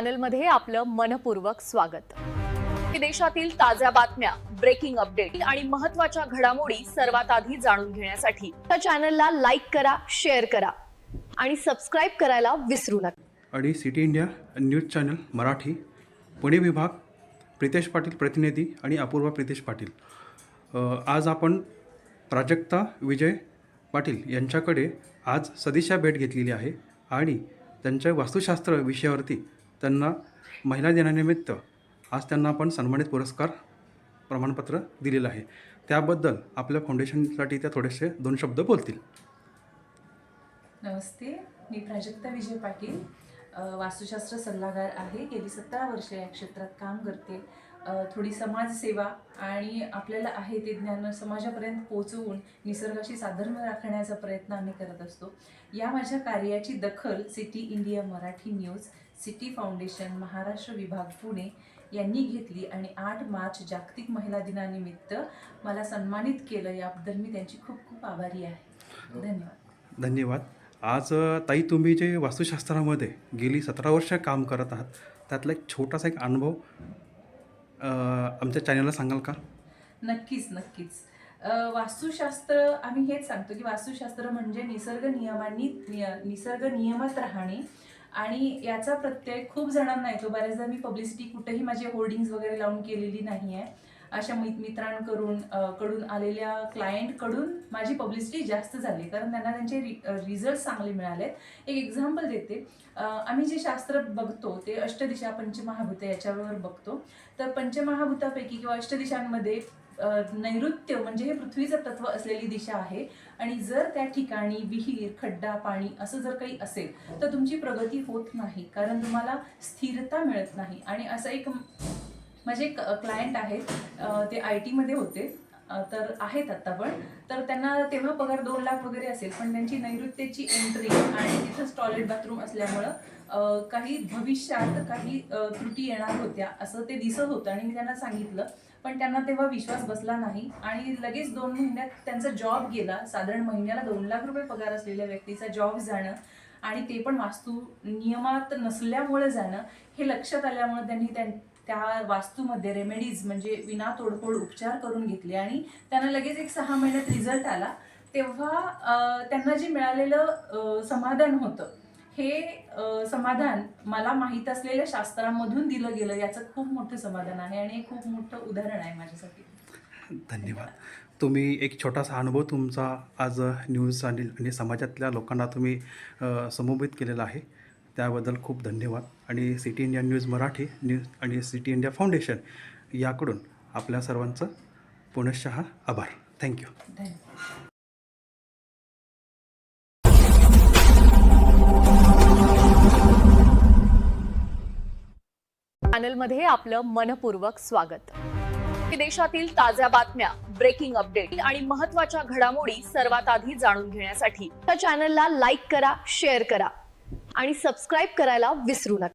चॅनलमध्ये आपलं मनपूर्वक स्वागत। देशातील ताज्या बातम्या, ब्रेकिंग अपडेट आणि महत्त्वाच्या घडामोडी सर्वात आधी जाणून घेण्यासाठी या चॅनलला लाईक करा, शेअर करा आणि सबस्क्राइब करायला विसरू नका। आणि city India news channel Marathi Pune विभाग प्रितेश पाटील प्रतिनिधी आणि अपूर्वा प्रितेश पाटील। आज आपण प्राजक्ता विजय पाटील यांच्याकडे आज सदिच्छा भेट घेतलेली आहे आणि त्यांच्या वास्तुशास्त्र विषयावरती त्यांना महिला दिनानिमित्त आज त्यांना आपण सन्मानित पुरस्कार प्रमाणपत्र दिलेलं आहे। त्याबद्दल आपल्या फाउंडेशनसाठी त्या थोडेसे दोन शब्द बोलतील। नमस्ते, मी प्राजक्ता विजय पाटील, वास्तुशास्त्र सल्लागार आहे। गेली 17 वर्ष या क्षेत्रात काम करते। थोडी समाजसेवा आणि आपल्याला आहे ते ज्ञान समाजापर्यंत पोहोचवून निसर्गाशी साधर्म्य राखण्याचा प्रयत्न आम्ही करत असतो। या माझ्या कार्याची दखल city India Marathi news, city foundation Maharashtra विभाग पुणे यांनी घेतली आणि 8 मार्च जागतिक महिला दिनानिमित्त मला सन्मानित केलं। याबद्दल मी त्यांची खूप खूप आभारी आहे। धन्यवाद। धन्यवाद। आज ताई, तुम्ही जे वास्तुशास्त्रामध्ये गेली 17 वर्ष काम करत आहात, त्यातला एक छोटासा एक अनुभव आमच्या चॅनलला सांगाल का? नक्कीच नक्कीच। वास्तुशास्त्र आम्ही हेच सांगतो की वास्तुशास्त्र म्हणजे निसर्ग नियमात राहणे आणि याचा प्रत्यय खूप जणांना येतो। बऱ्याचदा मी पब्लिसिटी कुठेही माझे होर्डिंग्स वगैरे लावून केलेली नाही आहे। अशा कडून आलेल्या क्लायंटकडून माझी पब्लिसिटी जास्त झाली, कारण त्यांना त्यांचे रिझल्ट चांगले मिळालेत। एक एक्झाम्पल देते। आम्ही जे शास्त्र बघतो ते अष्टदिशा पंचमहाभूत याच्यावर बघतो। तर पंचमहाभूतापैकी किंवा अष्टदिशांमध्ये नैऋत्य म्हणजे हे पृथ्वीचं तत्व असलेली दिशा आहे आणि जर त्या ठिकाणी विहीर, खड्डा, पाणी असं जर काही असेल तर तुमची प्रगती होत नाही, कारण तुम्हाला स्थिरता मिळत नाही। आणि असं एक माझे एक क्लायंट आहेत, ते IT मध्ये होते, तर आहेत आत्ता पण, तर त्यांना तेव्हा पगार 2 लाख वगैरे असेल, पण त्यांची नैऋत्याची एंट्री आणि तिथंच टॉयलेट बाथरूम असल्यामुळं काही भविष्यात काही त्रुटी येणार होत्या असं ते दिसत होतं आणि मी त्यांना सांगितलं, पण त्यांना तेव्हा विश्वास बसला नाही आणि लगेच 2 महिन्यात त्यांचा जॉब गेला। साधारण महिन्याला 2 लाख रुपये पगार असलेल्या व्यक्तीचा जॉब जाणं आणि ते पण वास्तू नियमात नसल्यामुळे जाणं, हे लक्षात आल्यामुळे त्यांनी त्या वास्तूमध्ये रेमेडीज म्हणजे विना तोडफोड उपचार करून घेतले आणि त्यांना लगेच एक 6 महिन्यात रिझल्ट आला। तेव्हा त्यांना जे मिळालेलं समाधान होतं, हे समाधान मला माहीत असलेल्या शास्त्रामधून दिलं गेलं, याचं खूप मोठं समाधान आहे आणि खूप मोठं उदाहरण आहे माझ्यासाठी। धन्यवाद। तुम्ही एक छोटासा अनुभव तुमचा आज न्यूज आणि समाजातल्या लोकांना तुम्ही समूहित केलेला आहे, त्याबद्दल खूप धन्यवाद। आणि city India news Marathi news आणि सिटी इंडिया फाउंडेशन याकडून आपल्या सर्वांचं पुनश्च आभार। थँक्यू। धन्यवाद। चॅनलमध्ये आपलं मनपूर्वक स्वागत। देशातील ताज्या बातम्या, ब्रेकिंग अपडेट आणि महत्त्वाच्या घडामोडी सर्वात आधी जाणून घेण्यासाठी या चॅनलला लाईक करा, शेअर करा आणि सबस्क्राइब करायला विसरू नका।